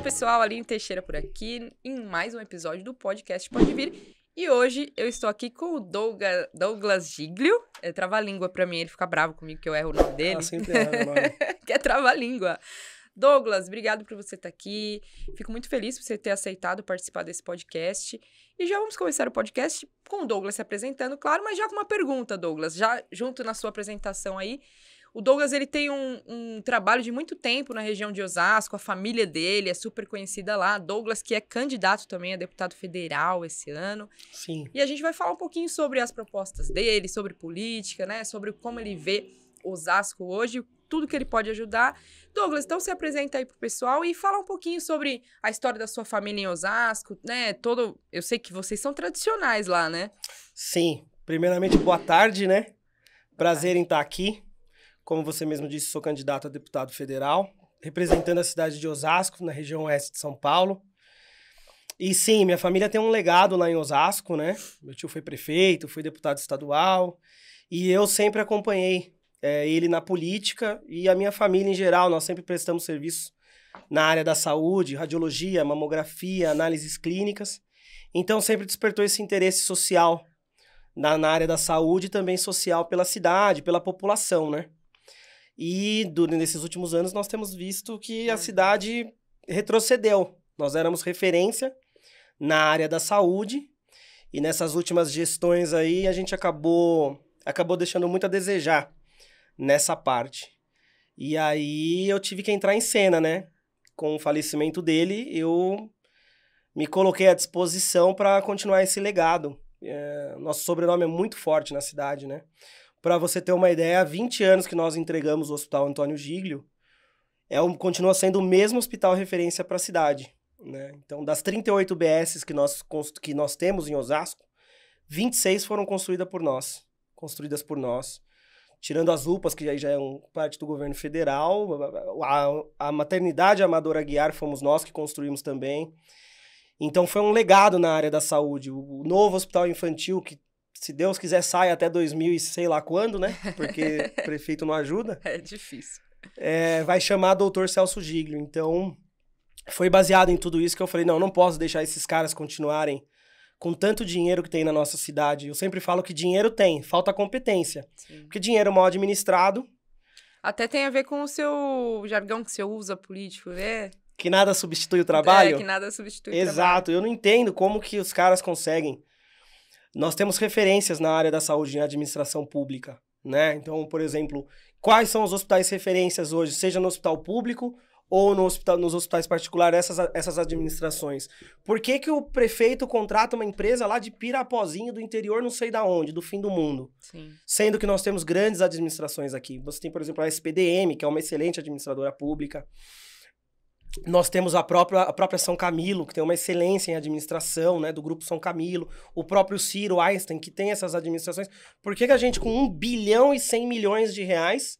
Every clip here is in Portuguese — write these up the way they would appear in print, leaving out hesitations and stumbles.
pessoal, Aline Teixeira por aqui, em mais um episódio do podcast Pode Vir. E hoje eu estou aqui com o Douglas Giglio. É trava-língua pra mim, ele fica bravo comigo que eu erro o nome dele. Sempre erra o nome. Que é trava-língua. Douglas, obrigado por você estar aqui. Fico muito feliz por você ter aceitado participar desse podcast. E já vamos começar o podcast com o Douglas se apresentando, claro, mas já com uma pergunta, Douglas. Já junto na sua apresentação aí, o Douglas ele tem um trabalho de muito tempo na região de Osasco, a família dele é super conhecida lá. Douglas, que é candidato também a deputado federal esse ano. Sim. E a gente vai falar um pouquinho sobre as propostas dele, sobre política, né? Sobre como ele vê Osasco hoje, tudo que ele pode ajudar. Douglas, então se apresenta aí pro pessoal e fala um pouquinho sobre a história da sua família em Osasco, né? Eu sei que vocês são tradicionais lá, né? Sim. Primeiramente, boa tarde, né? Prazer em estar aqui. Como você mesmo disse, sou candidato a deputado federal, representando a cidade de Osasco, na região oeste de São Paulo. E sim, minha família tem um legado lá em Osasco, né? Meu tio foi prefeito, foi deputado estadual, e eu sempre acompanhei ele na política, e a minha família em geral, nós sempre prestamos serviços na área da saúde, radiologia, mamografia, análises clínicas. Então sempre despertou esse interesse social na área da saúde e também social pela cidade, pela população, né? E nesses últimos anos nós temos visto que a cidade retrocedeu. Nós éramos referência na área da saúde e nessas últimas gestões aí a gente acabou deixando muito a desejar nessa parte. E aí eu tive que entrar em cena, né? Com o falecimento dele, eu me coloquei à disposição para continuar esse legado. Nosso sobrenome é muito forte na cidade, né? Para você ter uma ideia, há 20 anos que nós entregamos o Hospital Antônio Giglio, continua sendo o mesmo hospital referência para a cidade, né? Então, das 38 UBSs que nós temos em Osasco, 26 foram construídas por nós. Tirando as UPAs, que aí já é parte do governo federal, a maternidade Amadora Aguiar fomos nós que construímos também. Então, foi um legado na área da saúde. O novo hospital infantil, que se Deus quiser, sai até 2000 e sei lá quando, né? Porque o prefeito não ajuda. É difícil. Vai chamar Dr. Celso Giglio. Então, foi baseado em tudo isso que eu falei, não posso deixar esses caras continuarem com tanto dinheiro que tem na nossa cidade. Eu sempre falo que dinheiro tem, falta competência. Sim. Porque dinheiro mal administrado... Até tem a ver com o seu jargão que você usa político, né? Que nada substitui o trabalho? Que nada substitui o trabalho. Exato. Eu não entendo como que os caras conseguem. Nós temos referências na área da saúde em administração pública, né? Então, por exemplo, quais são os hospitais referências hoje, seja no hospital público ou nos hospitais particulares, essas administrações? Por que o prefeito contrata uma empresa lá de Pirapozinho, do interior, não sei da onde, do fim do mundo? Sim. Sendo que nós temos grandes administrações aqui. Você tem, por exemplo, a SPDM, que é uma excelente administradora pública. Nós temos a própria São Camilo, que tem uma excelência em administração, né, do Grupo São Camilo. O próprio Ciro Einstein, que tem essas administrações. Por que a gente, com 1 bilhão e 100 milhões de reais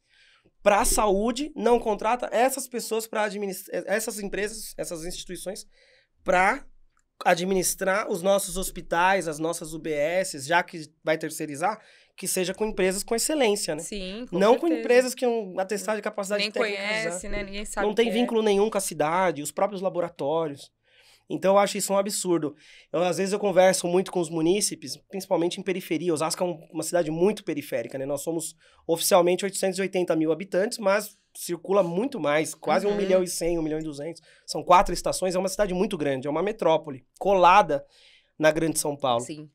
para a saúde, não contrata essas pessoas para administrar, essas empresas, essas instituições, para administrar os nossos hospitais, as nossas UBSs, já que vai terceirizar, que seja com empresas com excelência, né? Sim, não certeza. Com empresas que um atestado de capacidade nem técnica. Nem conhece, né? Ninguém sabe. Não tem vínculo nenhum com a cidade, os próprios laboratórios. Então, eu acho isso um absurdo. Às vezes eu converso muito com os munícipes, principalmente em periferia. Osasco é uma cidade muito periférica, né? Nós somos oficialmente 880 mil habitantes, mas circula muito mais, quase 1 milhão e 100, 1 milhão e 200. São 4 estações, é uma cidade muito grande, é uma metrópole, colada na Grande São Paulo. Sim.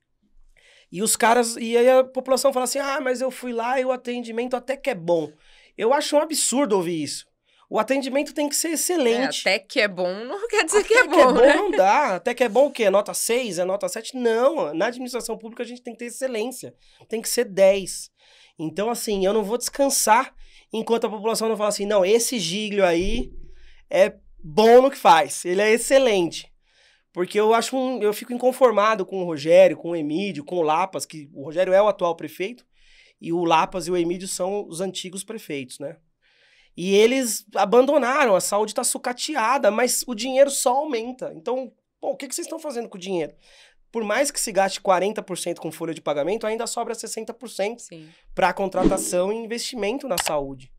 E aí a população fala assim, mas eu fui lá e o atendimento até que é bom. Eu acho um absurdo ouvir isso. O atendimento tem que ser excelente. Até que é bom não quer dizer que é bom, né? né? Não dá. Até que é bom o quê? Nota 6? É nota 7? Não. Na administração pública a gente tem que ter excelência. Tem que ser 10. Então, assim, eu não vou descansar enquanto a população não fala assim, não, esse Giglio aí é bom no que faz. Ele é excelente. Porque eu fico inconformado com o Rogério, com o Emídio, com o Lapas, que o Rogério é o atual prefeito, e o Lapas e o Emídio são os antigos prefeitos, né? E eles abandonaram, a saúde está sucateada, mas o dinheiro só aumenta. Então, o que vocês estão fazendo com o dinheiro? Por mais que se gaste 40% com folha de pagamento, ainda sobra 60% para contratação e investimento na saúde.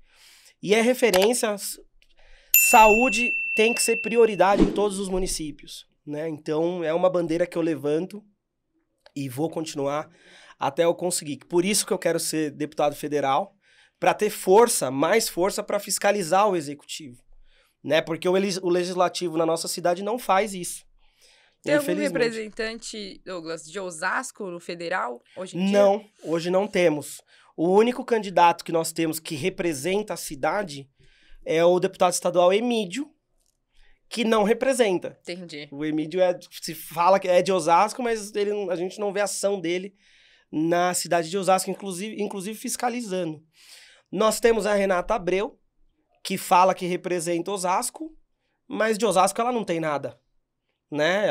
E é referência... saúde tem que ser prioridade em todos os municípios, né? Então, é uma bandeira que eu levanto e vou continuar até eu conseguir. Por isso que eu quero ser deputado federal, para ter força, mais força para fiscalizar o executivo, né? Porque o legislativo na nossa cidade não faz isso. Tem algum representante, Douglas, de Osasco no federal hoje em dia? Não, hoje não temos. O único candidato que nós temos que representa a cidade é o deputado estadual Emídio, que não representa. Entendi. O Emídio se fala que é de Osasco, mas a gente não vê ação dele na cidade de Osasco, inclusive fiscalizando. Nós temos a Renata Abreu, que fala que representa Osasco, mas de Osasco ela não tem nada, né?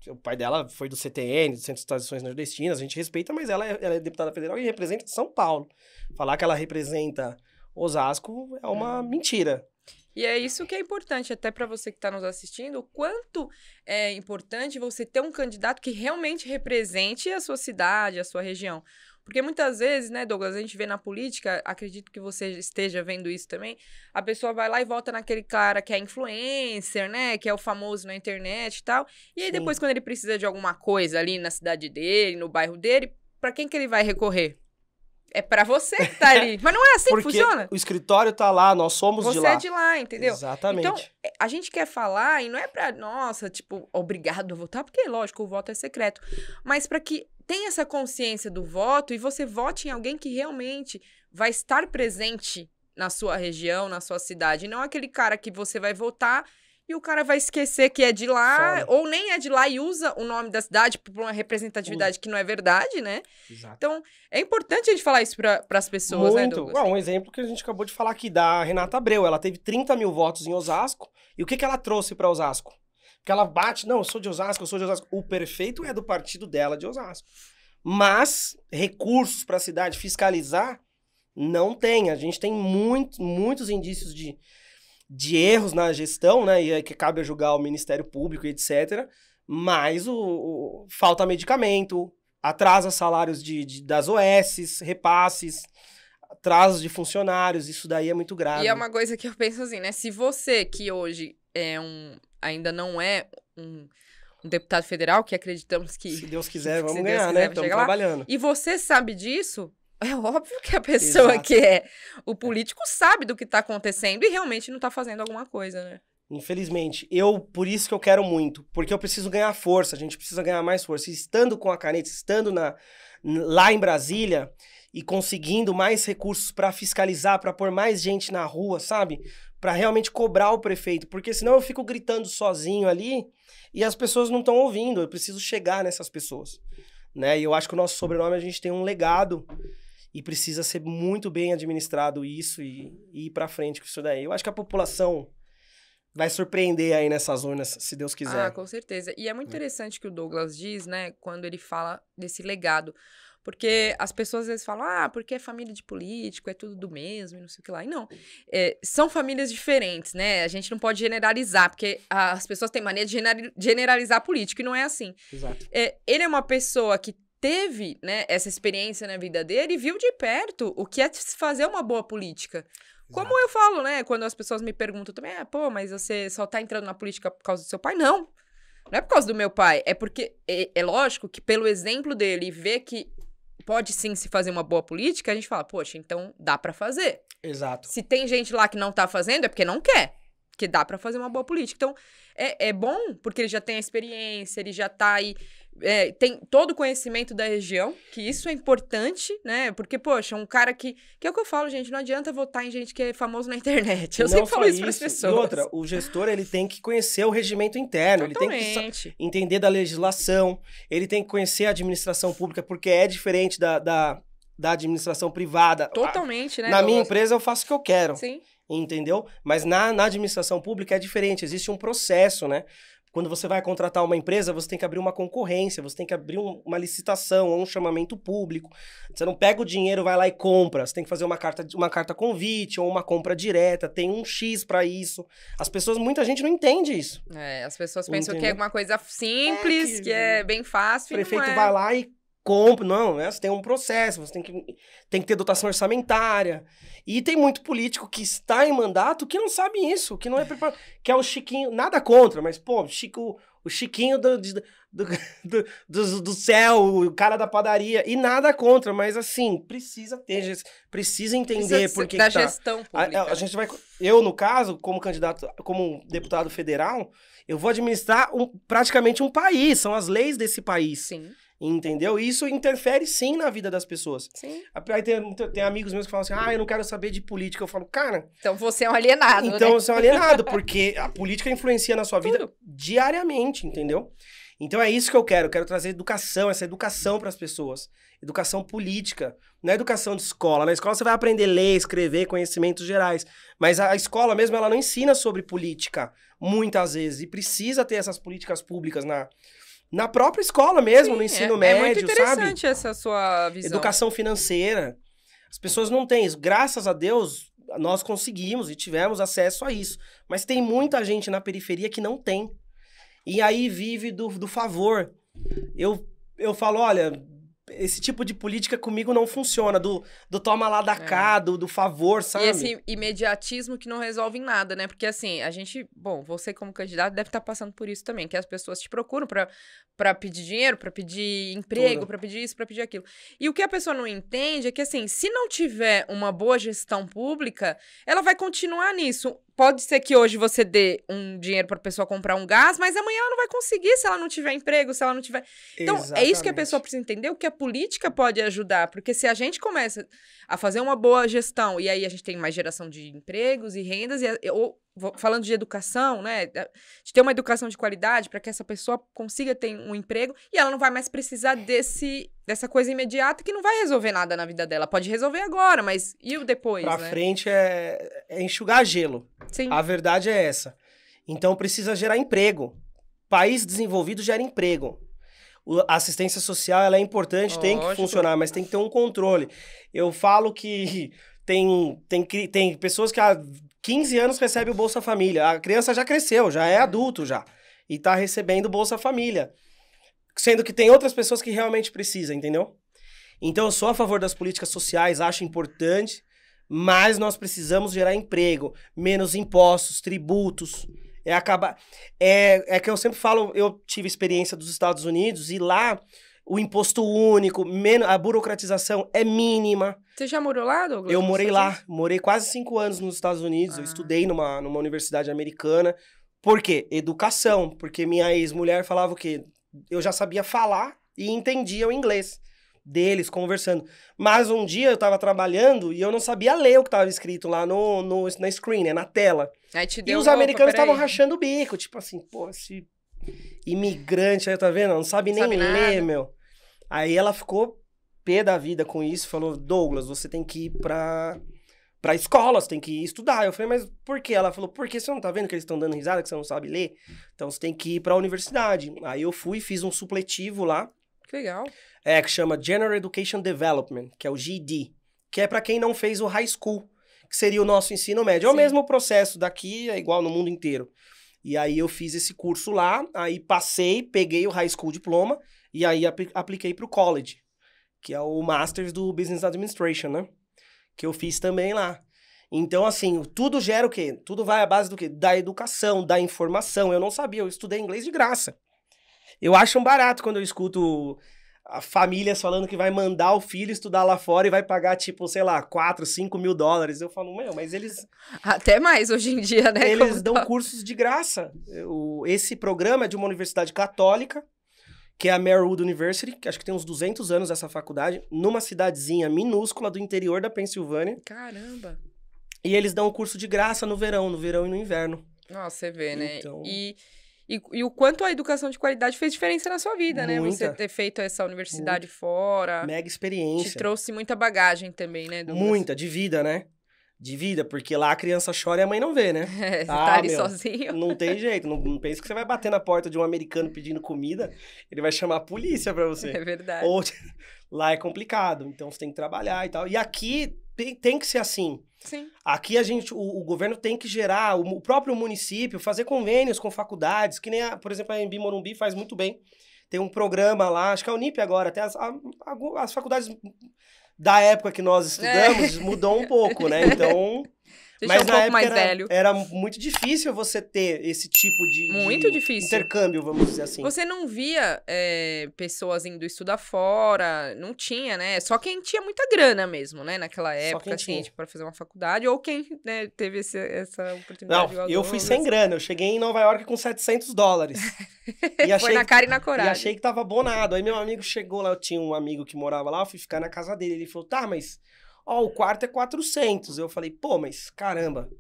O pai dela foi do CTN, do Centro de Tradições Nordestinas, a gente respeita, mas ela é deputada federal e representa São Paulo. Falar que ela representa Osasco é uma mentira. E é isso que é importante, até para você que está nos assistindo, o quanto é importante você ter um candidato que realmente represente a sua cidade, a sua região. Porque muitas vezes, né, Douglas, a gente vê na política, acredito que você esteja vendo isso também, a pessoa vai lá e vota naquele cara que é influencer, né, que é o famoso na internet e tal, e aí depois quando ele precisa de alguma coisa ali na cidade dele, no bairro dele, para quem que ele vai recorrer? É pra você que tá ali. Mas não é assim que funciona. O escritório tá lá, nós somos de lá. Você é de lá, entendeu? Exatamente. Então, a gente quer falar, e não é pra, nossa, tipo, obrigado a votar, porque, lógico, o voto é secreto. Mas pra que tenha essa consciência do voto e você vote em alguém que realmente vai estar presente na sua região, na sua cidade. E não aquele cara que você vai votar e o cara vai esquecer que é de lá, ou nem é de lá e usa o nome da cidade por uma representatividade que não é verdade, né? Exato. Então, é importante a gente falar isso para as pessoas, né, Douglas? Um exemplo que a gente acabou de falar aqui, da Renata Abreu. Ela teve 30 mil votos em Osasco. E o que ela trouxe para Osasco? Porque ela bate, não, eu sou de Osasco, eu sou de Osasco. O prefeito é do partido dela, de Osasco. Mas recursos para a cidade fiscalizar, não tem. A gente tem muitos indícios de erros na gestão, né, e que cabe a julgar o Ministério Público, etc. Mas falta medicamento, atrasa salários das OS, repasses, atrasos de funcionários, isso daí é muito grave. E é uma coisa que eu penso assim, né, se você que hoje ainda não é um deputado federal, que acreditamos que... Se Deus quiser, vamos ganhar, né, estamos trabalhando. E você sabe disso... É óbvio que a pessoa que é o político sabe do que está acontecendo e realmente não está fazendo alguma coisa, né? Infelizmente. Por isso que eu quero muito. Porque eu preciso ganhar força, a gente precisa ganhar mais força. E estando com a caneta, estando lá em Brasília e conseguindo mais recursos para fiscalizar, para pôr mais gente na rua, sabe? Para realmente cobrar o prefeito. Porque senão eu fico gritando sozinho ali e as pessoas não estão ouvindo. Eu preciso chegar nessas pessoas, né? E eu acho que o nosso sobrenome, a gente tem um legado e precisa ser muito bem administrado isso e ir pra frente com isso daí. Eu acho que a população vai surpreender aí nessas urnas, se Deus quiser. Ah, com certeza. E é muito interessante que o Douglas diz, né, quando ele fala desse legado. Porque as pessoas às vezes falam, porque é família de político, é tudo do mesmo, e não sei o que lá. E não, são famílias diferentes, né? A gente não pode generalizar, porque as pessoas têm mania de generalizar político, e não é assim. Exato. Ele é uma pessoa que teve, né, essa experiência na vida dele e viu de perto o que é fazer uma boa política. Exato. Como eu falo, né, quando as pessoas me perguntam também, mas você só tá entrando na política por causa do seu pai? Não é por causa do meu pai, é porque é lógico que pelo exemplo dele e ver que pode sim se fazer uma boa política, a gente fala, poxa, então dá pra fazer. Exato. Se tem gente lá que não tá fazendo, é porque não quer. Porque dá pra fazer uma boa política. Então, é bom, porque ele já tem a experiência, ele já tá aí, tem todo o conhecimento da região, que isso é importante, né? Porque, poxa, um cara que é o que eu falo, gente, não adianta votar em gente que é famoso na internet. Eu sempre falo isso pras pessoas. E outra, o gestor, ele tem que conhecer o regimento interno, Totalmente. Ele tem que entender da legislação, ele tem que conhecer a administração pública, porque é diferente da administração privada. Totalmente, né? Na minha empresa, eu faço o que eu quero. Sim. Entendeu? Mas na administração pública é diferente, existe um processo, né? Quando você vai contratar uma empresa, você tem que abrir uma concorrência, você tem que abrir uma licitação ou um chamamento público. Você não pega o dinheiro, vai lá e compra. Você tem que fazer uma carta convite ou uma compra direta, tem um X para isso. Muita gente não entende isso. As pessoas pensam que é uma coisa simples, que é bem fácil. O prefeito vai lá e compra. Não, né? Você tem um processo, você tem que ter dotação orçamentária. E tem muito político que está em mandato que não sabe isso, que não é preparado. Que é o Chiquinho, nada contra, mas, pô, o Chiquinho do céu, o cara da padaria, e nada contra, mas assim, precisa entender por que da que tá. gestão pública. A gente vai, eu, no caso, como candidato, como deputado federal, eu vou administrar praticamente um país, são as leis desse país. Sim. Entendeu? E isso interfere sim na vida das pessoas. Sim. Aí tem amigos meus que falam assim, eu não quero saber de política. Eu falo, cara... Então você é um alienado, Então né? você é um alienado, porque a política influencia na sua vida Tudo. diariamente, entendeu? Então é isso que eu quero trazer educação, essa educação para as pessoas. Educação política, não é educação de escola. Na escola você vai aprender a ler, escrever, conhecimentos gerais. Mas a escola mesmo, ela não ensina sobre política, muitas vezes. E precisa ter essas políticas públicas na própria escola mesmo, no ensino médio, sabe? É muito interessante sabe? essa sua visão. Educação financeira. As pessoas não têm isso. Graças a Deus, nós conseguimos e tivemos acesso a isso. Mas tem muita gente na periferia que não tem. E aí vive do favor. Eu falo, olha, esse tipo de política comigo não funciona, do toma lá da cá, do favor, sabe? E esse imediatismo que não resolve em nada, né? Porque assim, você como candidato deve estar passando por isso também, que as pessoas te procuram pra pedir dinheiro, pra pedir emprego, pra pedir isso, pra pedir aquilo. E o que a pessoa não entende é que assim, se não tiver uma boa gestão pública, ela vai continuar nisso. Pode ser que hoje você dê um dinheiro pra pessoa comprar um gás, mas amanhã ela não vai conseguir se ela não tiver emprego, se ela não tiver... Então, é isso que a pessoa precisa entender, o que a política pode ajudar. Porque se a gente começa a fazer uma boa gestão, e aí a gente tem mais geração de empregos e rendas, falando de educação, né? De ter uma educação de qualidade para que essa pessoa consiga ter um emprego e ela não vai mais precisar dessa coisa imediata que não vai resolver nada na vida dela. Pode resolver agora, mas e o depois, pra né? frente é enxugar gelo. Sim. A verdade é essa. Então precisa gerar emprego. País desenvolvido gera emprego. A assistência social ela é importante, tem que funcionar, mas tem que ter um controle. Eu falo que tem pessoas que há 15 anos recebem o Bolsa Família. A criança já cresceu, já é adulto já. E tá recebendo o Bolsa Família. Sendo que tem outras pessoas que realmente precisam, entendeu? Então eu sou a favor das políticas sociais, acho importante, mas nós precisamos gerar emprego, menos impostos, tributos. É que eu sempre falo, eu tive experiência dos Estados Unidos e lá o imposto único, a burocratização é mínima. Você já morou lá, Douglas? Eu morei lá, morei quase 5 anos nos Estados Unidos, eu estudei numa universidade americana. Por quê? Educação, porque minha ex-mulher falava o quê? Eu já sabia falar e entendia o inglês deles, conversando. Mas um dia eu tava trabalhando e eu não sabia ler o que tava escrito lá na screen, né, na tela. Aí te deu e os americanos estavam rachando o bico, tipo assim, pô, esse imigrante aí, tá vendo? Não sabe nem ler, meu. Aí ela ficou pé da vida com isso, falou, Douglas, você tem que ir pra escola, você tem que ir estudar. Eu falei, mas por quê? Ela falou, porque você não tá vendo que eles estão dando risada, que você não sabe ler? Então você tem que ir pra universidade. Aí eu fui, fiz um supletivo lá. Que legal. Que chama General Education Development, que é o GED, que é pra quem não fez o high school, que seria o nosso ensino médio. É o mesmo processo daqui, é igual no mundo inteiro. E aí eu fiz esse curso lá, aí passei, peguei o high school diploma, e aí apliquei pro college, que é o Masters do Business Administration, né? Que eu fiz também lá. Então, assim, tudo gera o quê? Tudo vai à base do quê? Da educação, da informação. Eu não sabia, eu estudei inglês de graça. Eu acho um barato quando eu escuto famílias falando que vai mandar o filho estudar lá fora e vai pagar, tipo, sei lá, 4, 5 mil dólares. Eu falo, mas eles... Até mais hoje em dia, né? Eles dão cursos de graça. Esse programa é de uma universidade católica, que é a Marywood University, que acho que tem uns 200 anos essa faculdade, numa cidadezinha minúscula do interior da Pensilvânia. Caramba! E eles dão um curso de graça no verão e no inverno. Nossa, você vê, né? Então... E o quanto a educação de qualidade fez diferença na sua vida, né? Muita. Você ter feito essa universidade fora. Mega experiência. Te trouxe muita bagagem também, né, Douglas? Muita, de vida, né? De vida, porque lá a criança chora e a mãe não vê, né? Você tá ali sozinho. Não tem jeito. Não pense que você vai bater na porta de um americano pedindo comida, ele vai chamar a polícia pra você. É verdade. Ou lá é complicado, então você tem que trabalhar e tal. E aqui tem que ser assim. Sim. Aqui o governo tem que gerar, o próprio município, fazer convênios com faculdades, que nem, por exemplo, a Anhembi Morumbi faz muito bem. tem um programa lá, acho que é a Unip agora, até as faculdades da época que nós estudamos mudou um pouco, né? Então... Mas um pouco mais velho. Era muito difícil você ter esse tipo muito de difícil. intercâmbio, vamos dizer assim. Você não via pessoas indo estudar fora, não tinha, né? Só quem tinha muita grana mesmo, né? Naquela época, assim, tipo, pra fazer uma faculdade, ou quem, né, teve essa oportunidade. Não, eu fui sem grana, eu cheguei em Nova York com $700. E foi na cara e na coragem. E achei que tava abonado. Aí meu amigo chegou lá, eu tinha um amigo que morava lá, eu fui ficar na casa dele. Ele falou, tá, mas... Ó, o quarto é 400. Eu falei, pô, mas caramba.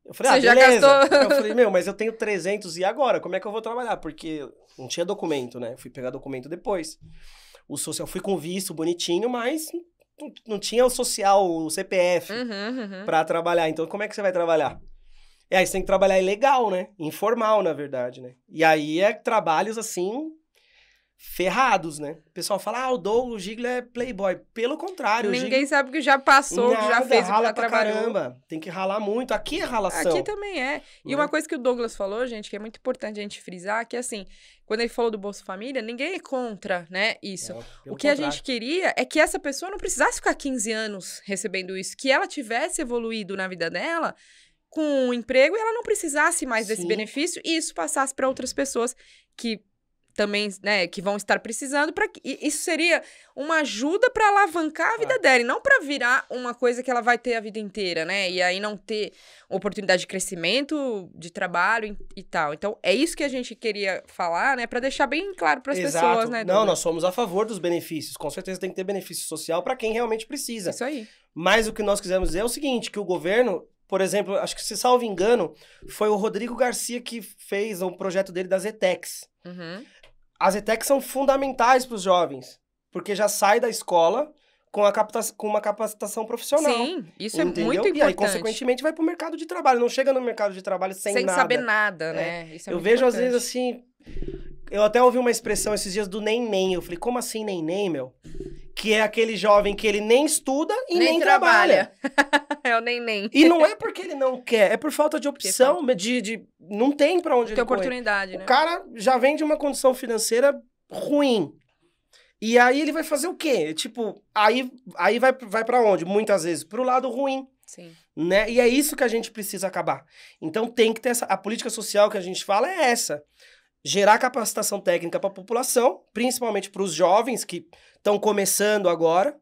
Eu falei, você beleza. Já gastou... Eu falei, meu, mas eu tenho 300 e agora? Como é que eu vou trabalhar? Porque não tinha documento, né? Fui pegar documento depois. O social, fui com visto bonitinho, mas não tinha o social, o CPF pra trabalhar. Então, como é que você vai trabalhar? E aí você tem que trabalhar ilegal, né? Informal, na verdade, né? E aí trabalhos assim... ferrados, né? O pessoal fala, o Douglas Gigli é playboy. Pelo contrário. Ninguém sabe que já passou, que já fez, rala que já pra trabalhou. Caramba. Tem que ralar muito. Aqui é ralação. Aqui também é. E uma coisa que o Douglas falou, gente, que é muito importante a gente frisar, que assim, quando ele falou do Bolsa Família, ninguém é contra, né, isso. O que a gente queria é que essa pessoa não precisasse ficar 15 anos recebendo isso, que ela tivesse evoluído na vida dela com um emprego e ela não precisasse mais desse benefício e isso passasse para outras pessoas que também, né, que vão estar precisando, isso seria uma ajuda para alavancar a vida dela, e não para virar uma coisa que ela vai ter a vida inteira, né, e aí não ter oportunidade de crescimento, de trabalho e tal. Então, é isso que a gente queria falar, né, para deixar bem claro para as pessoas, né, Não, nós somos a favor dos benefícios, com certeza tem que ter benefício social para quem realmente precisa. Isso aí. Mas o que nós quisemos dizer é o seguinte, que o governo, por exemplo, acho que, se salvo engano, foi o Rodrigo Garcia que fez o projeto dele das ETECs. As ETECs são fundamentais para os jovens, porque já sai da escola com uma capacitação profissional. Sim, isso entendeu? É muito importante. E aí, consequentemente, vai para o mercado de trabalho. Não chega no mercado de trabalho sem nada. Sem saber nada, né? Isso é eu muito vejo, importante. Às vezes, assim... Eu até ouvi uma expressão esses dias do nem-nem. Eu falei, como assim nem-nem, meu? Que é aquele jovem que ele nem estuda e nem trabalha. É o nem-nem. E não é porque ele não quer, é por falta de opção, não tem pra onde ele correr. Tem oportunidade, né? O cara já vem de uma condição financeira ruim. E aí ele vai fazer o quê? Tipo, aí vai pra onde? Muitas vezes, pro lado ruim. Sim. Né? E é isso que a gente precisa acabar. Então tem que ter a política social que a gente fala é essa. Gerar capacitação técnica para a população, principalmente para os jovens que estão começando agora,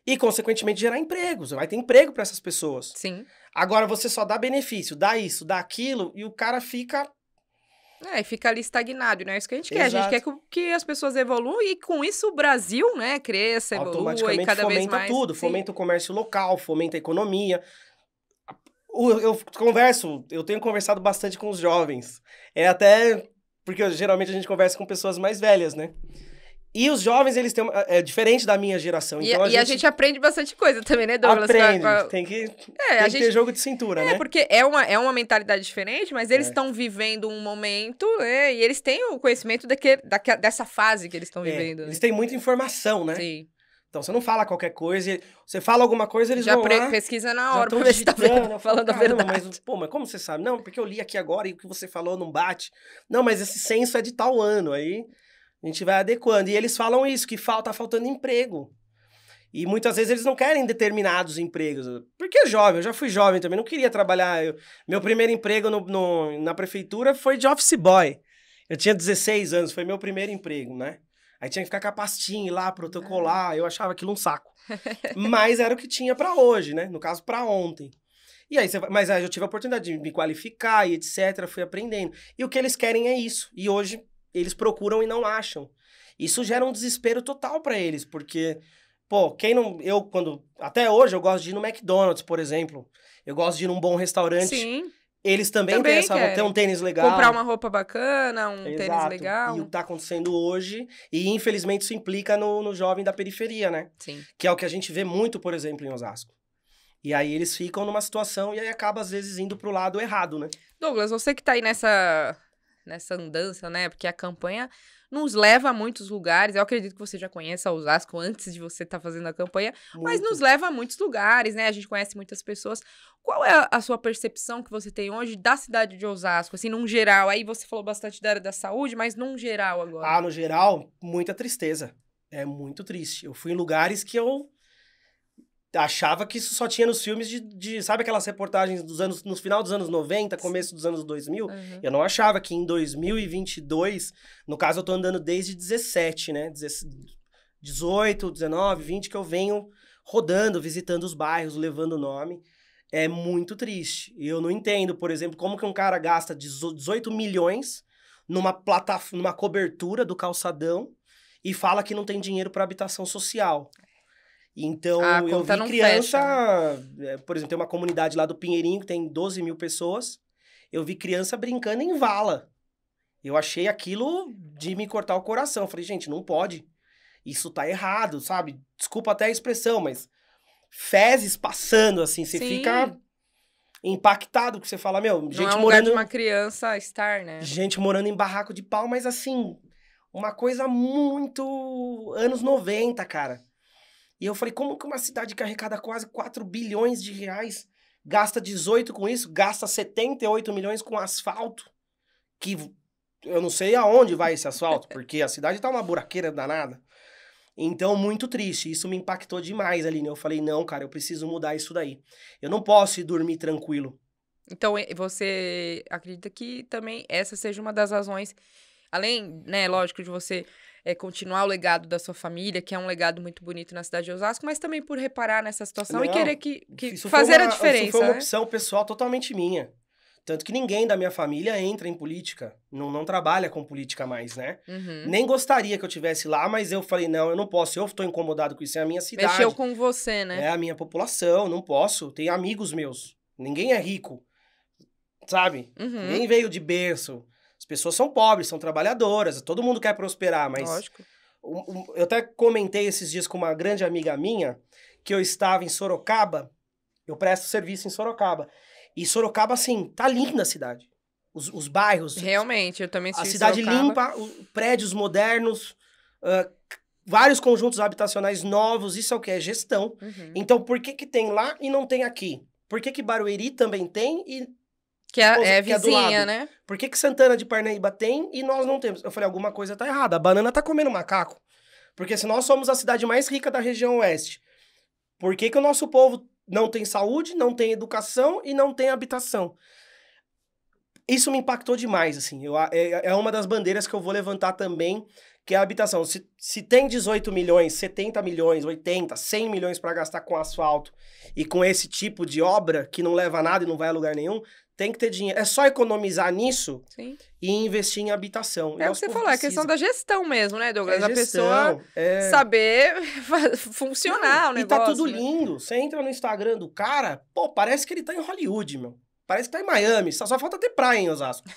e, consequentemente, gerar empregos. Vai ter emprego para essas pessoas. Sim. Agora, você só dá benefício, dá isso, dá aquilo, e o cara fica... E fica ali estagnado, não é isso que a gente quer. Exato. A gente quer que as pessoas evoluam e, com isso, o Brasil, né, cresça, evolua e cada vez mais... Fomenta tudo, fomenta o comércio local, fomenta a economia... Eu tenho conversado bastante com os jovens. É até porque geralmente a gente conversa com pessoas mais velhas, né? E os jovens, eles têm... É diferente da minha geração. Então a gente aprende bastante coisa também, né, Douglas? Aprende. Tem que ter jogo de cintura, né? Porque é uma mentalidade diferente, mas eles estão vivendo um momento, né? E eles têm o conhecimento dessa fase que eles estão vivendo. Eles têm muita informação, né? Sim. Então, você não fala qualquer coisa, você fala alguma coisa, eles vão lá... pesquisa na hora pra ver se tá falando a verdade. Mas como você sabe? Não, porque eu li aqui agora e o que você falou não bate. Não, mas esse censo é de tal ano, aí a gente vai adequando. E eles falam isso, que tá faltando emprego. E muitas vezes eles não querem determinados empregos. Porque é jovem, eu já fui jovem também, não queria trabalhar. Meu primeiro emprego na prefeitura foi de office boy. Eu tinha 16 anos, foi meu primeiro emprego, né? Aí tinha que ficar com a pastinha lá, protocolar, eu achava aquilo um saco. Mas era o que tinha pra hoje, né? No caso, pra ontem. E aí, mas aí eu tive a oportunidade de me qualificar e etc, fui aprendendo. E o que eles querem é isso. E hoje, eles procuram e não acham. Isso gera um desespero total pra eles, porque, pô, até hoje eu gosto de ir no McDonald's, por exemplo. Eu gosto de ir num bom restaurante. Sim. Eles também têm ter um tênis legal. Comprar uma roupa bacana, tênis legal. E o que tá acontecendo hoje, e infelizmente isso implica no jovem da periferia, né? Sim. Que é o que a gente vê muito, por exemplo, em Osasco. E aí eles ficam numa situação e aí acaba, às vezes, indo pro lado errado, né? Douglas, você que tá aí nessa nessa andança, né? Porque a campanha nos leva a muitos lugares. Eu acredito que você já conheça Osasco antes de você estar fazendo a campanha, mas nos leva a muitos lugares, né? A gente conhece muitas pessoas. Qual é a sua percepção que você tem hoje da cidade de Osasco, assim, num geral? Aí você falou bastante da área da saúde, mas num geral agora. Ah, no geral, muita tristeza. É muito triste. Eu fui em lugares que eu achava que isso só tinha nos filmes sabe aquelas reportagens no final dos anos 90, começo dos anos 2000? Uhum. Eu não achava que em 2022, no caso eu tô andando desde 17, né? 18, 19, 20, que eu venho rodando, visitando os bairros, levando o nome. É muito triste. E eu não entendo, por exemplo, como que um cara gasta 18 milhões numa plataforma, numa cobertura do calçadão e fala que não tem dinheiro para habitação social. Então, eu vi criança, fecha, né? Por exemplo, tem uma comunidade lá do Pinheirinho que tem 12 mil pessoas. Eu vi criança brincando em vala. Eu achei aquilo de me cortar o coração. Eu falei, gente, não pode. Isso tá errado, sabe? Desculpa até a expressão, mas fezes passando, assim, você fica impactado, porque você fala, meu, não gente é um morando... lugar de uma criança estar, né? Gente morando em barraco de pau, mas assim, uma coisa muito anos 90, cara. E eu falei, como que uma cidade que arrecada quase 4 bilhões de reais gasta 18 com isso, gasta 78 milhões com asfalto, que eu não sei aonde vai esse asfalto, porque a cidade tá uma buraqueira danada. Então, muito triste. Isso me impactou demais ali, né? Eu falei, não, cara, eu preciso mudar isso daí. Eu não posso ir dormir tranquilo. Então, você acredita que também essa seja uma das razões, além, né, lógico, de você continuar o legado da sua família, que é um legado muito bonito na cidade de Osasco, mas também por reparar nessa situação Não, e querer que fazer a diferença, isso foi uma né? opção pessoal totalmente minha. Tanto que ninguém da minha família entra em política. Não trabalha com política mais, né? Uhum. Nem gostaria que eu tivesse lá, mas eu falei, não, eu não posso. Eu tô incomodado com isso, é a minha cidade. Mexeu com você, né? É a minha população, não posso. Tem amigos meus. Ninguém é rico, sabe? Uhum. Ninguém veio de berço. As pessoas são pobres, são trabalhadoras. Todo mundo quer prosperar, mas... Lógico. Eu até comentei esses dias com uma grande amiga minha que eu estava em Sorocaba. Eu presto serviço em Sorocaba. E Sorocaba, assim, tá linda a cidade. Os bairros. Realmente, eu também A estive em cidade Sorocaba. limpa, prédios modernos, vários conjuntos habitacionais novos. Isso é o que? É gestão. Uhum. Então, por que tem lá e não tem aqui? Por que Barueri também tem e... Que é que é do vizinha, lado? né? Por que Santana de Parnaíba tem e nós não temos? Eu falei, alguma coisa tá errada. A banana tá comendo macaco. Porque se nós somos a cidade mais rica da região oeste, por que o nosso povo não tem saúde, não tem educação e não tem habitação? Isso me impactou demais, assim. É uma das bandeiras que eu vou levantar também, que é a habitação. Se tem 18 milhões, 70 milhões, 80, 100 milhões para gastar com asfalto e com esse tipo de obra que não leva a nada e não vai a lugar nenhum, tem que ter dinheiro. É só economizar nisso. Sim. E investir em habitação. É o que você falou, é questão da gestão mesmo, né, Douglas? É gestão, a pessoa saber funcionar o negócio. E tá tudo lindo. Você entra no Instagram do cara, pô, parece que ele tá em Hollywood, meu. Parece que tá em Miami. Só falta ter praia em Osasco.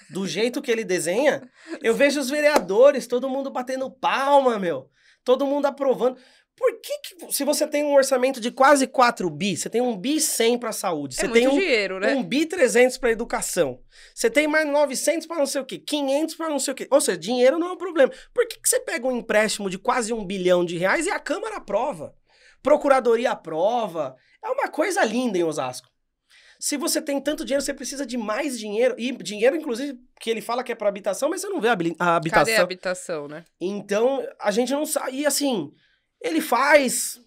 Do jeito que ele desenha, eu vejo os vereadores, todo mundo batendo palma, meu. Todo mundo aprovando. Por que se você tem um orçamento de quase 4 bi, você tem 1 bi 100 para saúde, você tem dinheiro, né? 1 bi 300 para educação, você tem mais 900 para não sei o quê, 500 para não sei o quê. Ou seja, dinheiro não é um problema. Por que você pega um empréstimo de quase 1 bilhão de reais e a Câmara aprova? Procuradoria aprova. É uma coisa linda em Osasco. Se você tem tanto dinheiro, você precisa de mais dinheiro. E dinheiro, inclusive, que ele fala que é para habitação, mas você não vê a habitação. Cadê a habitação, né? Então, a gente não sabe. E assim... Ele faz,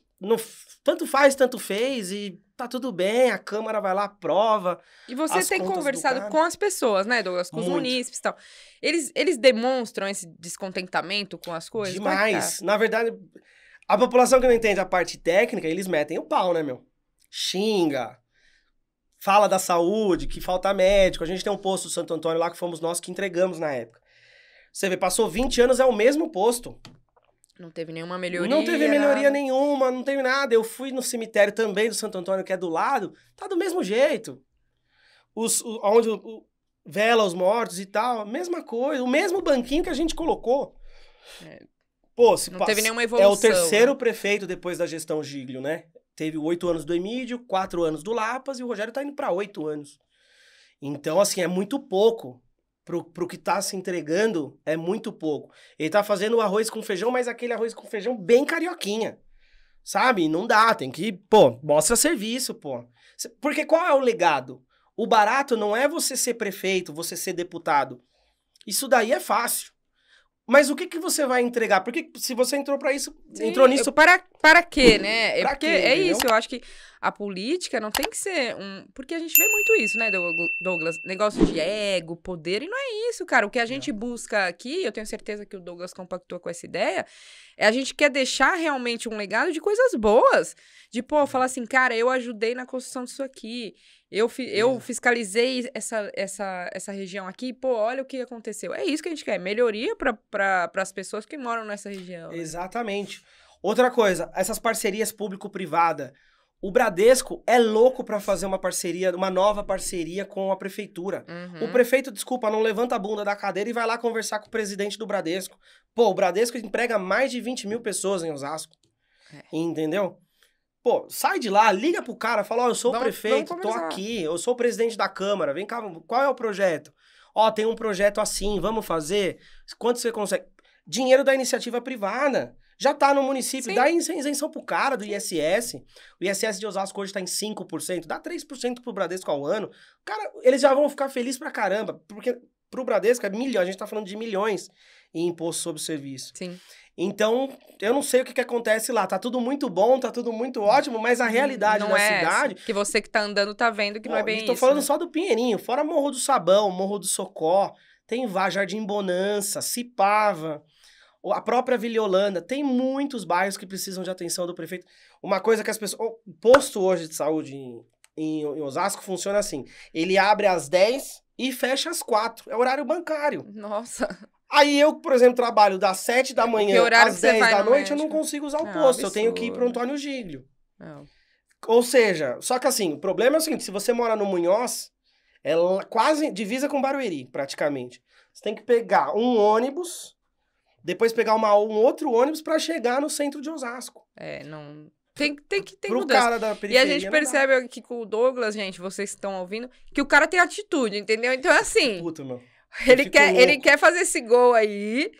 tanto faz, tanto fez, e tá tudo bem, a Câmara vai lá, aprova. E você tem conversado com as pessoas, né, Douglas? Com os munícipes e tal. Eles demonstram esse descontentamento com as coisas? Demais. Na verdade, a população que não entende a parte técnica, eles metem o pau, né, meu? Xinga. Fala da saúde, que falta médico. A gente tem um posto do Santo Antônio lá que fomos nós que entregamos na época. Você vê, passou 20 anos, é o mesmo posto. Não teve nenhuma melhoria. Não teve melhoria nenhuma, não teve nada. Eu fui no cemitério também do Santo Antônio, que é do lado, tá do mesmo jeito. Onde vela os mortos e tal, mesma coisa. O mesmo banquinho que a gente colocou. Pô, não teve nenhuma evolução. É o terceiro prefeito depois da gestão Giglio, né? Teve 8 anos do Emídio, 4 anos do Lapas e o Rogério tá indo pra 8 anos. Então, assim, é muito pouco. pro que tá se entregando, é muito pouco. Ele tá fazendo o arroz com feijão, mas aquele arroz com feijão bem carioquinha. Sabe? Não dá, tem que, pô, mostra serviço, pô. Porque qual é o legado? O barato não é você ser prefeito, você ser deputado. Isso daí é fácil. Mas o que você vai entregar? Porque se você entrou pra isso, Sim, entrou nisso... Para quê, né? Pra Porque quê, é entendeu? isso, eu acho que a política não tem que ser um... Porque a gente vê muito isso, né, Douglas? Negócio de ego, poder, e não é isso, cara. O que a gente busca aqui, eu tenho certeza que o Douglas compactua com essa ideia, a gente quer deixar realmente um legado de coisas boas. De, pô, falar assim, cara, eu ajudei na construção disso aqui. Eu fiscalizei essa região aqui, pô, olha o que aconteceu. É isso que a gente quer, melhoria para as pessoas que moram nessa região. Né? Exatamente. Outra coisa, essas parcerias público-privada. O Bradesco é louco para fazer uma parceria, uma nova parceria com a prefeitura. Uhum. O prefeito, desculpa, não levanta a bunda da cadeira e vai lá conversar com o presidente do Bradesco. Pô, o Bradesco emprega mais de 20 mil pessoas em Osasco. Entendeu? Pô, sai de lá, liga pro cara, fala, ó, eu sou o prefeito, tô aqui, eu sou o presidente da Câmara, vem cá, qual é o projeto? Ó, tem um projeto assim, vamos fazer? Quanto você consegue? Dinheiro da iniciativa privada. Já tá no município, Sim. dá isenção pro cara do ISS. O ISS de Osasco hoje tá em 5%, dá 3% pro Bradesco ao ano. Cara, eles já vão ficar felizes pra caramba, porque pro Bradesco é milhões, a gente tá falando de milhões em imposto sobre serviço. Sim. Então, eu não sei o que acontece lá. Tá tudo muito bom, tá tudo muito ótimo, mas a realidade da cidade... Que você que tá andando tá vendo que não é bem isso. Tô falando né? só do Pinheirinho. Fora Morro do Sabão, Morro do Socó, tem Jardim Bonança, Cipava, a própria Vila Holanda. Tem muitos bairros que precisam de atenção do prefeito. Uma coisa que as pessoas... O posto hoje de saúde em Osasco funciona assim. Ele abre às 10 e fecha às 4. É horário bancário. Nossa... Aí eu, por exemplo, trabalho das 7 da manhã às 10 da noite, eu não consigo usar o posto. Eu tenho que ir pro Antônio Giglio. Não. Ou seja, só que assim, o problema é o seguinte, se você mora no Munhoz, é quase divisa com Barueri, praticamente. Você tem que pegar um ônibus, depois pegar um outro ônibus pra chegar no centro de Osasco. Não... Tem Pro mudança. cara da periferia. E a gente percebe aqui com o Douglas, gente, vocês que estão ouvindo, que o cara tem atitude, entendeu? Então é assim... Puta, meu. Ele quer fazer esse gol aí.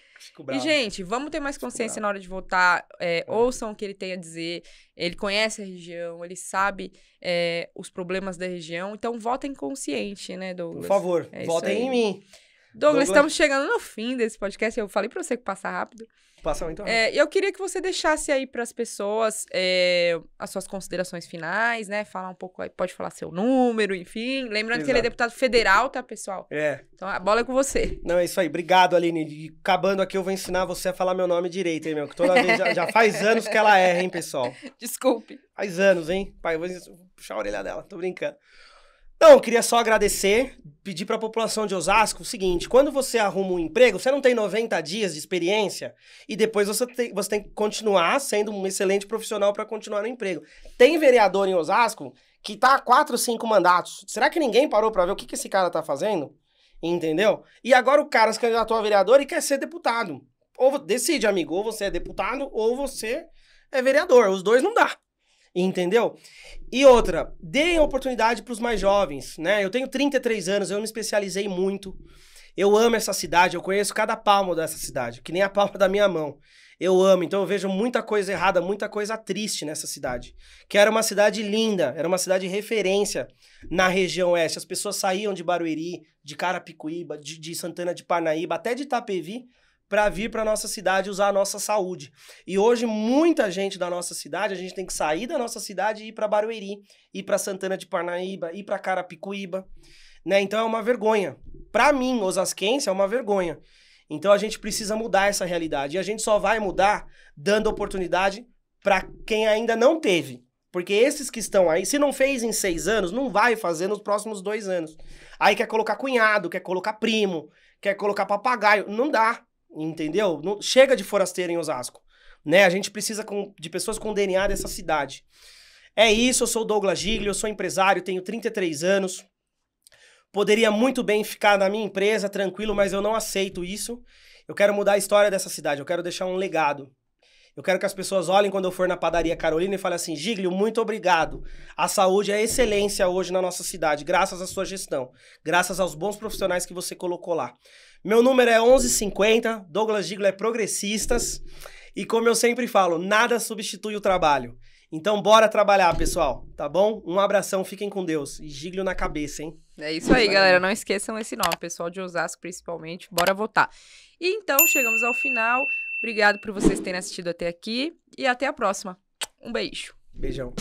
E, gente, vamos ter mais consciência na hora de votar. Ouçam o que ele tem a dizer. Ele conhece a região, ele sabe os problemas da região. Então, votem consciente, né, Douglas? Por favor, votem em mim. Douglas, estamos chegando no fim desse podcast. Eu falei pra você que passa rápido. Passa muito rápido. Eu queria que você deixasse aí pras pessoas as suas considerações finais, né? Falar um pouco aí, pode falar seu número, enfim. Lembrando que ele é deputado federal, tá, pessoal? Então a bola é com você. Não, é isso aí. Obrigado, Aline. E acabando aqui, eu vou ensinar você a falar meu nome direito, hein, meu? Que toda vez já faz anos que ela erra, hein, pessoal? Desculpe. Faz anos, hein? Pai, eu vou puxar a orelha dela, tô brincando. Não, eu queria só agradecer, pedir para a população de Osasco o seguinte, quando você arruma um emprego, você não tem 90 dias de experiência e depois você tem que continuar sendo um excelente profissional para continuar no emprego. Tem vereador em Osasco que tá há 4, 5 mandatos. Será que ninguém parou para ver o que esse cara tá fazendo? Entendeu? E agora o cara se candidatou a vereador e quer ser deputado. Ou decide, amigo, ou você é deputado ou você é vereador. Os dois não dá. Entendeu? E outra, deem oportunidade para os mais jovens, né? Eu tenho 33 anos, eu me especializei muito. Eu amo essa cidade, eu conheço cada palmo dessa cidade, que nem a palma da minha mão. Eu amo, então eu vejo muita coisa errada, muita coisa triste nessa cidade. Que era uma cidade linda, era uma cidade de referência na região oeste. As pessoas saíam de Barueri, de Carapicuíba, de Santana de Parnaíba, até de Itapevi, para vir para nossa cidade usar a nossa saúde. E hoje, muita gente da nossa cidade, a gente tem que sair da nossa cidade e ir para Barueri, ir para Santana de Parnaíba, ir para Carapicuíba, né? Então é uma vergonha. Para mim, osasquense, é uma vergonha. Então a gente precisa mudar essa realidade. E a gente só vai mudar dando oportunidade para quem ainda não teve. Porque esses que estão aí, se não fez em 6 anos, não vai fazer nos próximos 2 anos. Aí quer colocar cunhado, quer colocar primo, quer colocar papagaio. Não dá. Entendeu? Não, chega de forasteiro em Osasco, né? A gente precisa de pessoas com DNA dessa cidade. É isso, eu sou o Douglas Giglio, eu sou empresário, tenho 33 anos. Poderia muito bem ficar na minha empresa, tranquilo, mas eu não aceito isso. Eu quero mudar a história dessa cidade, eu quero deixar um legado. Eu quero que as pessoas olhem quando eu for na padaria Carolina e falem assim, Giglio, muito obrigado. A saúde é excelência hoje na nossa cidade, graças à sua gestão, graças aos bons profissionais que você colocou lá. Meu número é 1150, Douglas Giglio é Progressistas, e como eu sempre falo, nada substitui o trabalho. Então bora trabalhar, pessoal, tá bom? Um abração, fiquem com Deus. E Giglio na cabeça, hein? É isso aí, galera. Não esqueçam esse nome, pessoal de Osasco principalmente. Bora votar. E então, chegamos ao final. Obrigado por vocês terem assistido até aqui. E até a próxima. Um beijo. Beijão.